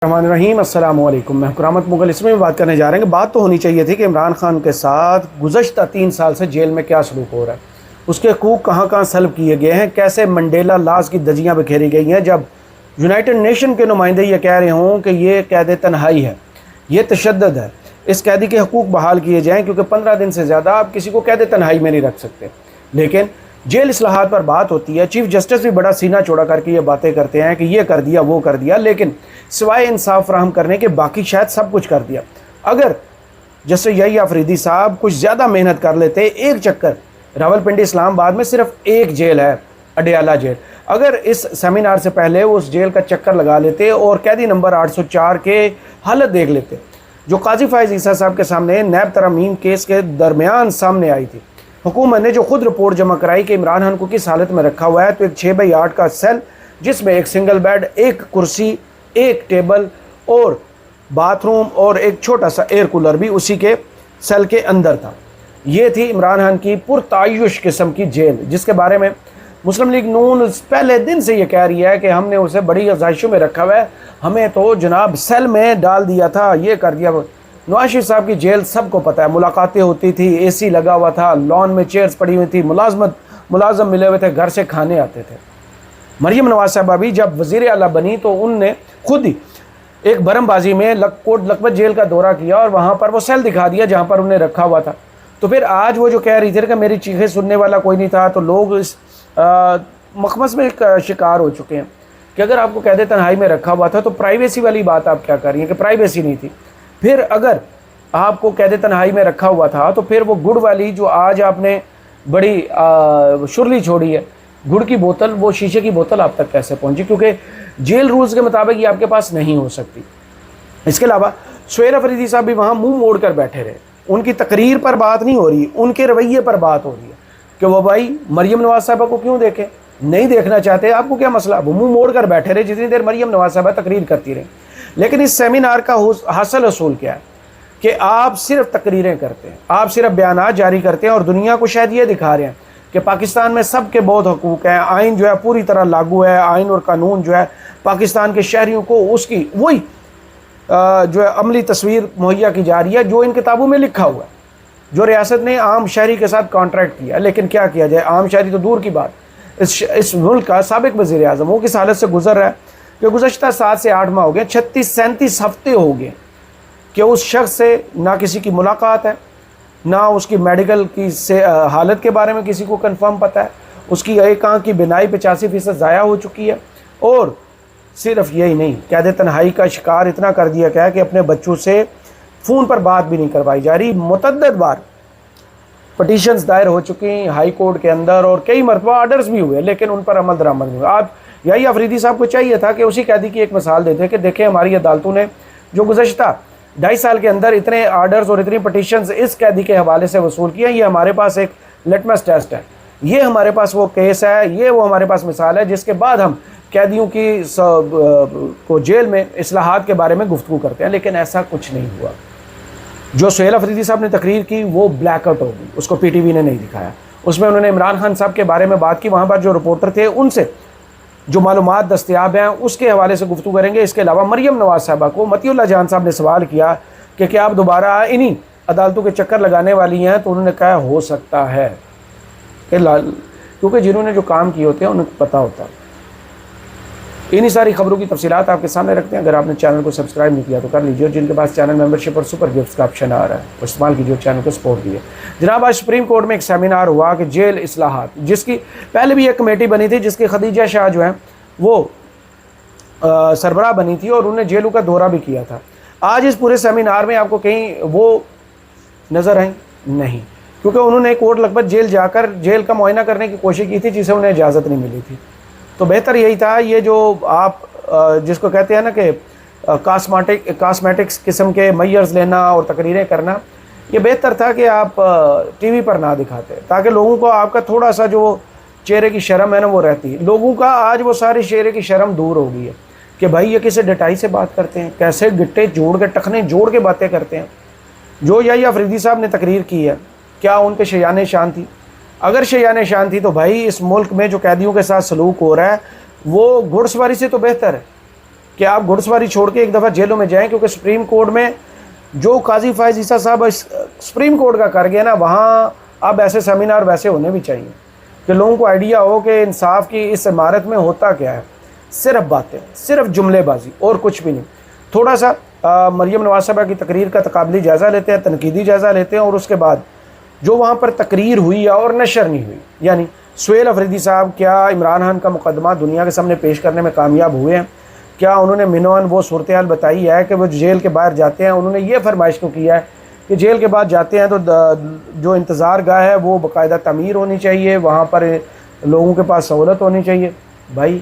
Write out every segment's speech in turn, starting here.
الرحمن الرحیم السلام علیکم۔ میں کرامت مغل اس میں بات کرنے جا رہے ہیں کہ بات تو ہونی چاہیے تھی کہ عمران خان کے ساتھ گزشتہ 3 سال سے جیل میں کیا سلوک ہو رہا ہے، اس کے حقوق کہاں کہاں سلب کیے گئے ہیں، کیسے منڈیلا لاز کی دھجیاں بکھیری گئی ہیں، جب یونائٹڈ نیشن کے نمائندے یہ کہہ رہے ہوں کہ یہ قید تنہائی ہے، یہ تشدد ہے، اس قیدی کے حقوق بحال کیے جائیں کیونکہ 15 دن سے زیادہ آپ کسی کو قید تنہائی میں نہیں رکھ سکتے۔ لیکن جیل اصلاحات پر بات ہوتی ہے، چیف جسٹس بھی بڑا سینہ چوڑا کر کے یہ باتیں کرتے ہیں کہ یہ کر دیا وہ کر دیا، لیکن سوائے انصاف فراہم کرنے کے باقی شاید سب کچھ کر دیا۔ اگر جیسے یحییٰ آفریدی صاحب کچھ زیادہ محنت کر لیتے، ایک چکر راولپنڈی اسلام آباد میں صرف ایک جیل ہے، اڈیالہ جیل، اگر اس سیمینار سے پہلے اس جیل کا چکر لگا لیتے اور قیدی نمبر 804 کے حالت دیکھ لیتے جو قاضی فائز عیسیٰ صاحب کے سامنے نیب ترمیم کیس کے درمیان سامنے آئی تھی، حکومت نے جو خود رپورٹ جمع کرائی کہ عمران خان کو کس حالت میں رکھا ہوا ہے، تو ایک 6x8 کا سیل جس میں ایک سنگل بیڈ، ایک کرسی، ایک ٹیبل اور باتھ روم اور ایک چھوٹا سا ایئر کولر بھی اسی کے سیل کے اندر تھا۔ یہ تھی عمران خان کی پرتعیش قسم کی جیل، جس کے بارے میں مسلم لیگ نون پہلے دن سے یہ کہہ رہی ہے کہ ہم نے اسے بڑی آزائشوں میں رکھا ہوا ہے، ہمیں تو جناب سیل میں ڈال دیا تھا، یہ کر دیا۔ نواز شریف صاحب کی جیل سب کو پتہ ہے، ملاقاتیں ہوتی تھی، اے سی لگا ہوا تھا، لان میں چیئرز پڑی ہوئی تھی، ملازم ملے ہوئے تھے، گھر سے کھانے آتے تھے۔ مریم نواز صاحبہ بھی جب وزیر اعلیٰ بنی تو ان نے خود ہی ایک برم بازی میں کوٹ لکھپت جیل کا دورہ کیا اور وہاں پر وہ سیل دکھا دیا جہاں پر انہیں رکھا ہوا تھا۔ تو پھر آج وہ جو کہہ رہی تھی کہ میری چیخیں سننے والا کوئی نہیں تھا، تو لوگ اس مخمص میں ایک شکار ہو چکے ہیں کہ اگر آپ کو قید تنہائی میں رکھا ہوا تھا تو پرائیویسی والی بات آپ کیا کر رہی ہیں کہ پرائیویسی نہیں تھی۔ پھر اگر آپ کو قید تنہائی میں رکھا ہوا تھا تو پھر وہ گڑ والی جو آج آپ نے بڑی شرلی چھوڑی ہے، گڑ کی بوتل، وہ شیشے کی بوتل آپ تک کیسے پہنچی؟ کیونکہ جیل رولز کے مطابق یہ آپ کے پاس نہیں ہو سکتی۔ اس کے علاوہ سہیل آفریدی صاحب بھی وہاں منہ موڑ کر بیٹھے رہے، ان کی تقریر پر بات نہیں ہو رہی، ان کے رویے پر بات ہو رہی ہے کہ وہ بھائی مریم نواز صاحبہ کو کیوں دیکھیں، نہیں دیکھنا چاہتے، آپ کو کیا مسئلہ؟ وہ منہ موڑ کر بیٹھے رہے جتنی دیر مریم نواز صاحبہ تقریر کرتی رہے۔ لیکن اس سیمینار کا حاصل اصول کیا ہے کہ آپ صرف تقریریں کرتے ہیں، آپ صرف بیانات جاری کرتے ہیں اور دنیا کو شاید یہ دکھا رہے ہیں کہ پاکستان میں سب کے بہت حقوق ہیں، آئین جو ہے پوری طرح لاگو ہے، آئین اور قانون جو ہے پاکستان کے شہریوں کو اس کی وہی جو ہے عملی تصویر مہیا کی جا رہی ہے جو ان کتابوں میں لکھا ہوا ہے، جو ریاست نے عام شہری کے ساتھ کانٹریکٹ کیا۔ لیکن کیا کیا جائے، عام شہری تو دور کی بات، اس ملک کا سابق وزیر اعظم وہ کس حالت سے گزر رہا ہے کہ گزشتہ 7 سے 8 ماہ ہو گئے، 36-37 ہفتے ہو گئے کہ اس شخص سے نہ کسی کی ملاقات ہے، نہ اس کی میڈیکل کی حالت کے بارے میں کسی کو کنفرم پتہ ہے، اس کی ایک آنکھ کی بینائی 85% ضائع ہو چکی ہے، اور صرف یہی نہیں، قید تنہائی کا شکار اتنا کر دیا گیا کہ اپنے بچوں سے فون پر بات بھی نہیں کروائی جا رہی۔ متعدد بار پٹیشنز دائر ہو چکی ہیں ہائی کورٹ کے اندر اور کئی مرتبہ آرڈرز بھی ہوئے، لیکن ان پر عمل درآمد نہیں ہوا۔ آپ یحییٰ آفریدی صاحب کو چاہیے تھا کہ اسی قیدی کی ایک مثال دیتے کہ دیکھیں ہماری عدالتوں نے جو گزشتہ 2.5 سال کے اندر اتنے آرڈرز اور اتنی پٹیشنز اس قیدی کے حوالے سے وصول کیا، یہ ہمارے پاس ایک لٹمس ٹیسٹ ہے، یہ ہمارے پاس وہ کیس ہے، یہ وہ ہمارے پاس مثال ہے جس کے بعد ہم قیدیوں کی کو جیل میں اصلاحات کے بارے میں گفتگو کرتے ہیں۔ لیکن ایسا کچھ نہیں ہوا۔ جو سہیل آفریدی صاحب نے تقریر کی وہ بلیک آؤٹ ہو گئی، اس کو پی ٹی وی نے نہیں دکھایا، اس میں انہوں نے عمران خان صاحب کے بارے میں بات کی، وہاں پر جو رپورٹر تھے ان سے جو معلومات دستیاب ہیں اس کے حوالے سے گفتگو کریں گے۔ اس کے علاوہ مریم نواز صاحبہ کو متی اللہ جان صاحب نے سوال کیا کہ کیا آپ دوبارہ انہی عدالتوں کے چکر لگانے والی ہیں، تو انہوں نے کہا ہو سکتا ہے، کیونکہ جنہوں نے جو کام کیے ہوتے ہیں انہیں پتہ ہوتا ہے۔ انہی ساری خبروں کی تفصیلات آپ کے سامنے رکھتے ہیں۔ اگر آپ نے چینل کو سبسکرائب نہیں کیا تو کر لیجیے، اور جن کے پاس چینل ممبرشپ اور سپر گفٹس کا آپشن آ رہا ہے وہ استعمال کیجیے اور چینل کو سپورٹ دیے۔ جناب آج سپریم کورٹ میں ایک سیمینار ہوا کہ جیل اصلاحات، جس کی پہلے بھی ایک کمیٹی بنی تھی جس کی خدیجہ شاہ جو ہیں وہ سربراہ بنی تھی اور انہوں نے جیلوں کا دورہ بھی کیا تھا۔ آج اس پورے سیمینار میں آپ کو کہیں وہ نظر آئیں؟ نہیں، کیونکہ انہوں نے کوٹ لکھپت جیل جا کر جیل کا معائنہ کرنے کی کوشش کی تھی جسے انہیں اجازت نہیں ملی تھی۔ تو بہتر یہی تھا، یہ جو آپ جس کو کہتے ہیں نا کہ کاسمیٹکس قسم کے میئرز لینا اور تقریریں کرنا، یہ بہتر تھا کہ آپ ٹی وی پر نہ دکھاتے تاکہ لوگوں کو آپ کا تھوڑا سا جو چہرے کی شرم ہے نا وہ رہتی۔ لوگوں کا آج وہ ساری چہرے کی شرم دور ہو گئی ہے کہ بھائی یہ کیسے ڈٹائی سے بات کرتے ہیں، کیسے گٹے جوڑ کے ٹخنے جوڑ کے باتیں کرتے ہیں۔ جو یحییٰ آفریدی صاحب نے تقریر کی ہے، کیا ان کے شیان شان تھی؟ اگر شیان شان تھی تو بھائی اس ملک میں جو قیدیوں کے ساتھ سلوک ہو رہا ہے وہ گھڑ سواری سے تو بہتر ہے کہ آپ گھڑ سواری چھوڑ کے ایک دفعہ جیلوں میں جائیں، کیونکہ سپریم کورٹ میں جو قاضی فائز عیسیٰ صاحب سپریم کورٹ کا کر گیا نا، وہاں اب ایسے سیمینار ویسے ہونے بھی چاہیے کہ لوگوں کو آئیڈیا ہو کہ انصاف کی اس عمارت میں ہوتا کیا ہے۔ صرف باتیں، صرف جملے بازی اور کچھ بھی نہیں۔ تھوڑا سا مریم نواز صاحبہ کی تقریر کا تقابلی جائزہ لیتے ہیں، تنقیدی جائزہ لیتے ہیں، اور اس کے بعد جو وہاں پر تقریر ہوئی اور نشر نہیں ہوئی، یعنی سہیل افریدی صاحب کیا عمران خان کا مقدمہ دنیا کے سامنے پیش کرنے میں کامیاب ہوئے ہیں؟ کیا انہوں نے منوان وہ صورتحال بتائی ہے کہ وہ جیل کے باہر جاتے ہیں؟ انہوں نے یہ فرمائش کیوں کیا ہے کہ جیل کے بعد جاتے ہیں تو جو انتظار گاہ ہے وہ باقاعدہ تعمیر ہونی چاہیے، وہاں پر لوگوں کے پاس سہولت ہونی چاہیے؟ بھائی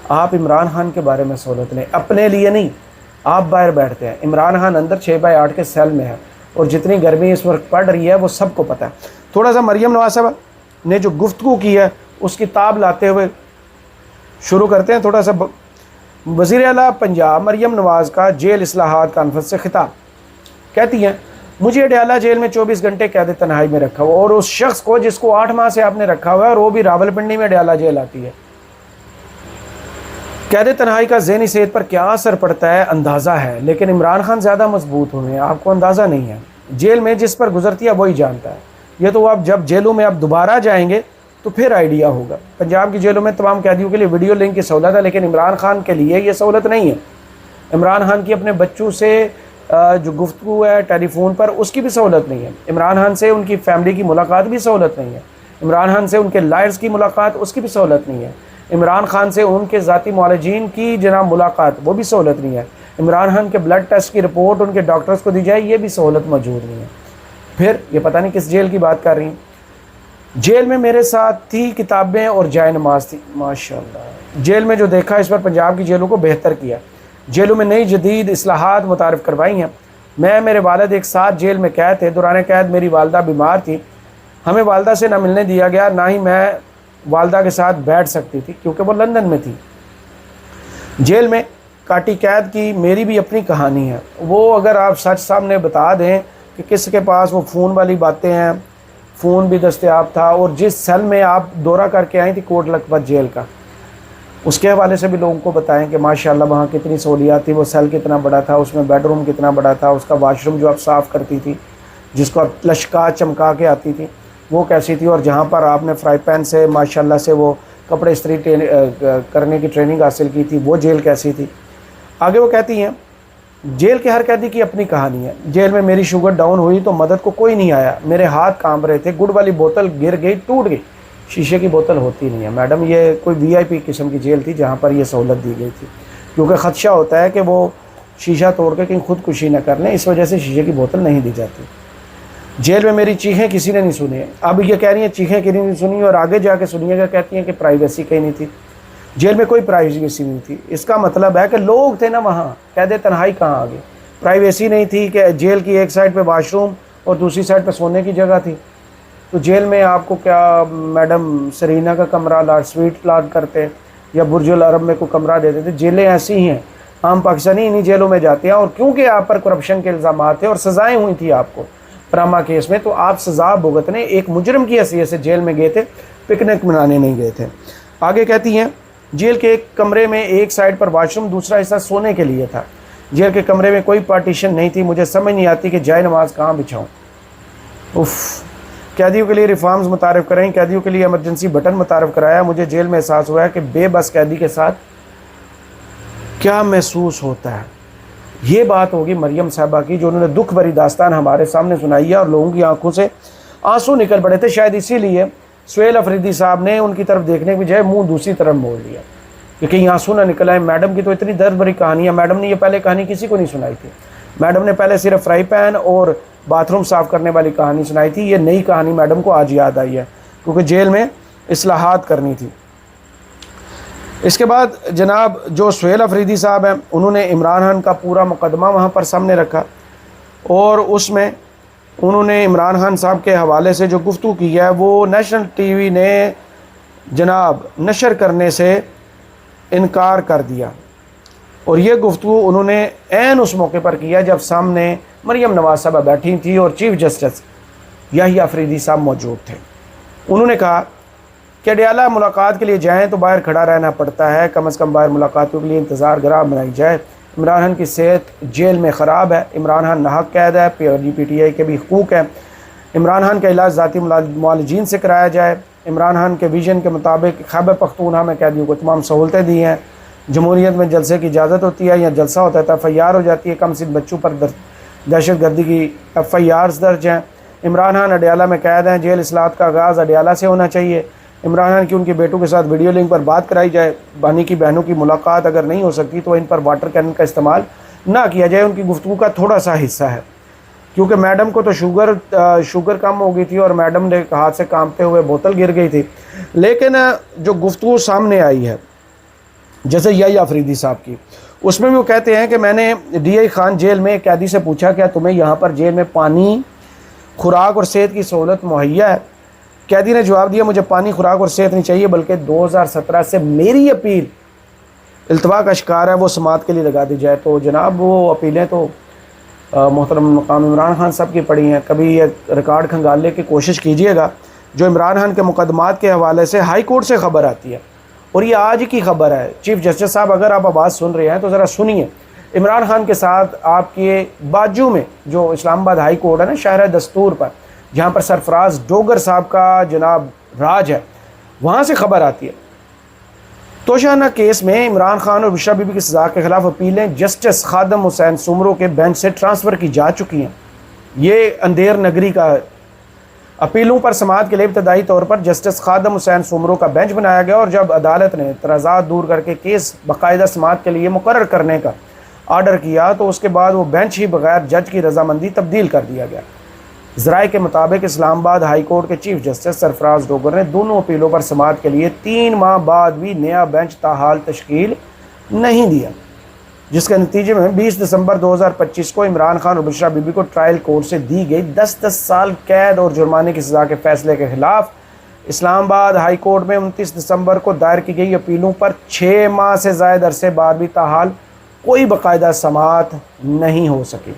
آپ عمران خان کے بارے میں سہولت لیں، اپنے لیے نہیں۔ آپ باہر بیٹھتے ہیں، عمران خان اندر 6x8 کے سیل میں ہے، اور جتنی گرمی اس وقت پڑ رہی ہے وہ سب کو پتہ ہے۔ تھوڑا سا مریم نواز صاحبہ نے جو گفتگو کی ہے اس کی تاب لاتے ہوئے شروع کرتے ہیں۔ تھوڑا سا وزیر اعلیٰ پنجاب مریم نواز کا جیل اصلاحات کانفرنس سے خطاب، کہتی ہیں مجھے اڈیالہ جیل میں 24 گھنٹے قید تنہائی میں رکھا ہوا، اور اس شخص کو جس کو 8 ماہ سے آپ نے رکھا ہوا ہے اور وہ بھی راولپنڈی میں اڈیالہ جیل آتی ہے۔ قید تنہائی کا ذہنی صحت پر کیا اثر پڑتا ہے اندازہ ہے، لیکن عمران خان زیادہ مضبوط ہوئے ہیں، آپ کو اندازہ نہیں ہے۔ جیل میں جس پر گزرتی ہے وہی جانتا ہے۔ یہ تو آپ جب جیلوں میں آپ دوبارہ جائیں گے تو پھر آئیڈیا ہوگا۔ پنجاب کی جیلوں میں تمام قیدیوں کے لیے ویڈیو لنک کی سہولت ہے، لیکن عمران خان کے لیے یہ سہولت نہیں ہے۔ عمران خان کی اپنے بچوں سے جو گفتگو ہے ٹیلی فون پر، اس کی بھی سہولت نہیں ہے۔ عمران خان سے ان کی فیملی کی ملاقات بھی سہولت نہیں ہے۔ عمران خان سے ان کے لائرز کی ملاقات، اس کی بھی سہولت نہیں ہے۔ عمران خان سے ان کے ذاتی معالجین کی جناب ملاقات، وہ بھی سہولت نہیں ہے۔ عمران خان کے بلڈ ٹیسٹ کی رپورٹ ان کے ڈاکٹرز کو دی جائے، یہ بھی سہولت موجود نہیں ہے۔ پھر یہ پتہ نہیں کس جیل کی بات کر رہی ہیں۔ جیل میں میرے ساتھ تھی کتابیں اور جائے نماز تھی، ماشاءاللہ۔ جیل میں جو دیکھا اس پر پنجاب کی جیلوں کو بہتر کیا۔ جیلوں میں نئی جدید اصلاحات متعارف کروائی ہیں۔ میں میرے والد ایک ساتھ جیل میں قید تھے۔ دوران قید میری والدہ بیمار تھی، ہمیں والدہ سے نہ ملنے دیا گیا، نہ ہی میں والدہ کے ساتھ بیٹھ سکتی تھی کیونکہ وہ لندن میں تھی۔ جیل میں کاٹی قید کی میری بھی اپنی کہانی ہے۔ وہ اگر آپ سچ سامنے بتا دیں کہ کس کے پاس وہ فون والی باتیں ہیں، فون بھی دستیاب تھا، اور جس سیل میں آپ دورہ کر کے آئی تھی کوٹ لکھپت جیل کا، اس کے حوالے سے بھی لوگوں کو بتائیں کہ ماشاءاللہ وہاں کتنی سہولیات تھی، وہ سیل کتنا بڑا تھا، اس میں بیڈ روم کتنا بڑا تھا، اس کا واش روم جو آپ صاف کرتی تھی، جس کو آپ لشکا چمکا کے آتی تھی، وہ کیسی تھی، اور جہاں پر آپ نے فرائی پین سے ماشاءاللہ سے وہ کپڑے استری کرنے کی ٹریننگ حاصل کی تھی، وہ جیل کیسی تھی۔ آگے وہ کہتی ہیں جیل کے ہر قیدی کی اپنی کہانی ہے۔ جیل میں میری شوگر ڈاؤن ہوئی تو مدد کو کوئی نہیں آیا، میرے ہاتھ کانپ رہے تھے، گڑ والی بوتل گر گئی، ٹوٹ گئی، شیشے کی بوتل ہوتی نہیں ہے میڈم۔ یہ کوئی وی آئی پی قسم کی جیل تھی جہاں پر یہ سہولت دی گئی تھی، کیونکہ خدشہ ہوتا ہے کہ وہ شیشہ توڑ کے کہیں خودکشی نہ کر لیں، اس وجہ سے شیشے کی بوتل نہیں دی جاتی۔ جیل میں میری چیخیں کسی نے نہیں سنی۔ اب یہ کہہ رہی ہیں چیخیں کسی نے نہیں سنی، اور آگے جا کے سنیے گا کہتی ہیں کہ پرائیویسی کہیں نہیں تھی۔ جیل میں کوئی پرائیویسی نہیں تھی، اس کا مطلب ہے کہ لوگ تھے نا وہاں، قید تنہائی کہاں آ گئی؟ پرائیویسی نہیں تھی کہ جیل کی ایک سائڈ پہ واش روم اور دوسری سائڈ پہ سونے کی جگہ تھی۔ تو جیل میں آپ کو کیا میڈم سرینا کا کمرہ لاٹ سویٹ لاٹ کرتے یا برج العرب میں کوئی کمرہ دیتے تھے؟ جیلیں ایسی ہی ہیں، عام پاکستانی انہی جیلوں میں جاتے ہیں، اور کیونکہ آپ پر کرپشن کے الزامات تھے اور سزائیں ہوئی تھی آپ کو پراما کیس میں، تو آپ سزا بھگتنے ایک مجرم کی حیثیت سے جیل میں گئے تھے، پکنک منانے نہیں گئے تھے۔ آگے کہتی ہیں جیل کے ایک کمرے میں ایک سائڈ پر واش روم، دوسرا حصہ سونے کے لیے تھا۔ جیل کے کمرے میں کوئی پارٹیشن نہیں تھی، مجھے سمجھ نہیں آتی کہ جائے نماز کہاں بچھاؤں۔ قیدیوں کے لیے ریفارمز متعارف کریں، قیدیوں کے لیے ایمرجنسی بٹن متعارف کرایا۔ مجھے جیل میں احساس ہوا ہے کہ بے بس قیدی کے ساتھ کیا محسوس ہوتا ہے۔ یہ بات ہوگی مریم صاحبہ کی، جو انہوں نے دکھ بھری داستان ہمارے سامنے سنائی ہے، اور لوگوں کی آنکھوں سے آنسو نکل پڑے تھے۔ شاید اسی لیے سہیل افریدی صاحب نے ان کی طرف دیکھنے کی بجائے منہ دوسری طرف موڑ لیا کہ کہیں آنسو نہ نکل آئے۔ میڈم کی تو اتنی درد بھری کہانی ہے، میڈم نے یہ پہلے کہانی کسی کو نہیں سنائی تھی۔ میڈم نے پہلے صرف فرائی پین اور باتھ روم صاف کرنے والی کہانی سنائی تھی۔ یہ نئی کہانی میڈم کو آج یاد آئی ہے، کیونکہ جیل میں اصلاحات کرنی تھی۔ اس کے بعد جناب جو سہیل افریدی صاحب ہیں، انہوں نے عمران خان کا پورا مقدمہ وہاں پر سامنے رکھا، اور اس میں انہوں نے عمران خان صاحب کے حوالے سے جو گفتگو کی ہے وہ نیشنل ٹی وی نے جناب نشر کرنے سے انکار کر دیا، اور یہ گفتگو انہوں نے عین اس موقع پر کیا جب سامنے مریم نواز صاحبہ بیٹھی تھی اور چیف جسٹس یحییٰ افریدی صاحب موجود تھے۔ انہوں نے کہا کہ اڈیالہ ملاقات کے لیے جائیں تو باہر کھڑا رہنا پڑتا ہے، کم از کم باہر ملاقاتوں کے لیے انتظار گاہ بنائی جائے۔ عمران خان کی صحت جیل میں خراب ہے، عمران خان ناحق قید ہے، پی ٹی آئی کے بھی حقوق ہیں۔ عمران خان کا علاج ذاتی معالجین سے کرایا جائے۔ عمران خان کے ویژن کے مطابق خیبر پختونخوا میں قیدیوں کو تمام سہولتیں دی ہیں۔ جمہوریت میں جلسے کی اجازت ہوتی ہے، یا جلسہ ہوتا ہے تو FIR ہو جاتی ہے، کم سن بچوں پر دہشت گردی کی FIRs درج ہیں۔ عمران خان اڈیالہ میں قید ہیں، جیل اصلاحات کا آغاز اڈیالہ سے ہونا چاہیے۔ عمران خان کی ان کے بیٹوں کے ساتھ ویڈیو لنک پر بات کرائی جائے۔ بانی کی بہنوں کی ملاقات اگر نہیں ہو سکتی تو ان پر واٹر کینن کا استعمال نہ کیا جائے، ان کی گفتگو کا تھوڑا سا حصہ ہے، کیونکہ میڈم کو تو شوگر کم ہو گئی تھی اور میڈم نے ہاتھ سے کانپتے ہوئے بوتل گر گئی تھی۔ لیکن جو گفتگو سامنے آئی ہے جیسے یحییٰ آفریدی صاحب کی، اس میں بھی وہ کہتے ہیں کہ میں نے DI خان جیل میں قیدی سے پوچھا کیا تمہیں یہاں پر جیل میں پانی، خوراک اور صحت کی سہولت مہیا ہے؟ قیدی نے جواب دیا مجھے پانی، خوراک اور صحت نہیں چاہیے، بلکہ 2017 سے میری اپیل التوا کا شکار ہے، وہ سماعت کے لیے لگا دی جائے۔ تو جناب وہ اپیلیں تو محترم مقام عمران خان صاحب کی پڑی ہیں، کبھی یہ ریکارڈ کھنگالنے کی کوشش کیجئے گا جو عمران خان کے مقدمات کے حوالے سے ہائی کورٹ سے خبر آتی ہے، اور یہ آج کی خبر ہے۔ چیف جسٹس صاحب اگر آپ آواز سن رہے ہیں تو ذرا سنیے، عمران خان کے ساتھ آپ کے باجو میں جو اسلام آباد ہائی کورٹ ہے نا، شاہراہ دستور پر، جہاں پر سرفراز ڈوگر صاحب کا جناب راج ہے، وہاں سے خبر آتی ہے۔ توشانہ کیس میں عمران خان اور بشرا بی بی کی سزا کے خلاف اپیلیں جسٹس خادم حسین سمرو کے بینچ سے ٹرانسفر کی جا چکی ہیں۔ یہ اندھیر نگری کا اپیلوں پر سماعت کے لیے ابتدائی طور پر جسٹس خادم حسین سمرو کا بینچ بنایا گیا، اور جب عدالت نے اعتراضات دور کر کے کیس باقاعدہ سماعت کے لیے مقرر کرنے کا آرڈر کیا تو اس کے بعد وہ بینچ ہی بغیر جج کی رضامندی تبدیل کر دیا گیا۔ ذرائع کے مطابق اسلام آباد ہائی کورٹ کے چیف جسٹس سرفراز ڈوگر نے دونوں اپیلوں پر سماعت کے لیے 3 ماہ بعد بھی نیا بینچ تاحال تشکیل نہیں دیا، جس کے نتیجے میں 20 دسمبر 2025 کو عمران خان اور بشرا بی بی کو ٹرائل کورٹ سے دی گئی 10 سال قید اور جرمانے کی سزا کے فیصلے کے خلاف اسلام آباد ہائی کورٹ میں 29 دسمبر کو دائر کی گئی اپیلوں پر 6 ماہ سے زائد عرصے بعد بھی تاحال کوئی باقاعدہ سماعت نہیں ہو سکی۔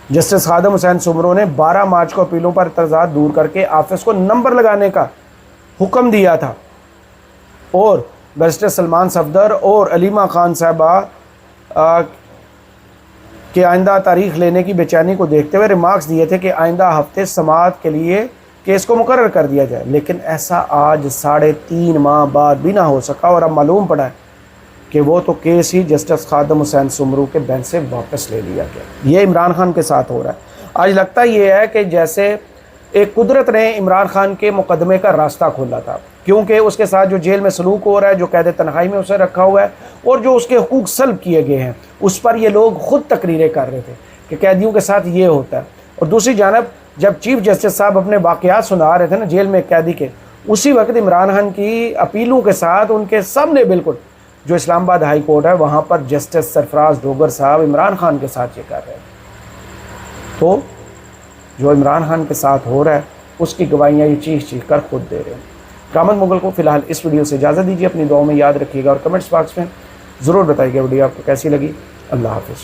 جسٹس خادم حسین سمرو نے 12 مارچ کو اپیلوں پر اعتراضات دور کر کے آفس کو نمبر لگانے کا حکم دیا تھا، اور بیرسٹر سلمان صفدر اور علیمہ خان صاحبہ کے آئندہ تاریخ لینے کی بے چینی کو دیکھتے ہوئے ریمارکس دیے تھے کہ آئندہ ہفتے سماعت کے لیے کیس کو مقرر کر دیا جائے، لیکن ایسا آج 3.5 ماہ بعد بھی نہ ہو سکا، اور اب معلوم پڑا ہے کہ وہ تو case he justice Khadim Hussain Soomro کے بینچ سے واپس لے لیا گیا۔ یہ عمران خان کے ساتھ ہو رہا ہے۔ آج لگتا یہ ہے کہ جیسے ایک قدرت نے عمران خان کے مقدمے کا راستہ کھولا تھا، کیونکہ اس کے ساتھ جو جیل میں سلوک ہو رہا ہے، جو قید تنہائی میں اسے رکھا ہوا ہے، اور جو اس کے حقوق سلب کیے گئے ہیں، اس پر یہ لوگ خود تقریریں کر رہے تھے کہ قیدیوں کے ساتھ یہ ہوتا ہے۔ اور دوسری جانب جب چیف جسٹس صاحب اپنے واقعات سنا رہے تھے نا جیل میں قیدی کے، اسی وقت عمران خان کی اپیلوں کے ساتھ ان کے سامنے بالکل جو اسلام آباد ہائی کورٹ ہے وہاں پر جسٹس سرفراز ڈوگر صاحب عمران خان کے ساتھ یہ کر رہے ہیں۔ تو جو عمران خان کے ساتھ ہو رہا ہے اس کی گواہیاں یہ چیخ کر خود دے رہے ہیں۔ کرامت مغل کو فی الحال اس ویڈیو سے اجازت دیجیے، اپنی دعاؤں میں یاد رکھیے گا، اور کمنٹس باکس میں ضرور بتائیے گا ویڈیو آپ کو کیسی لگی۔ اللہ حافظ۔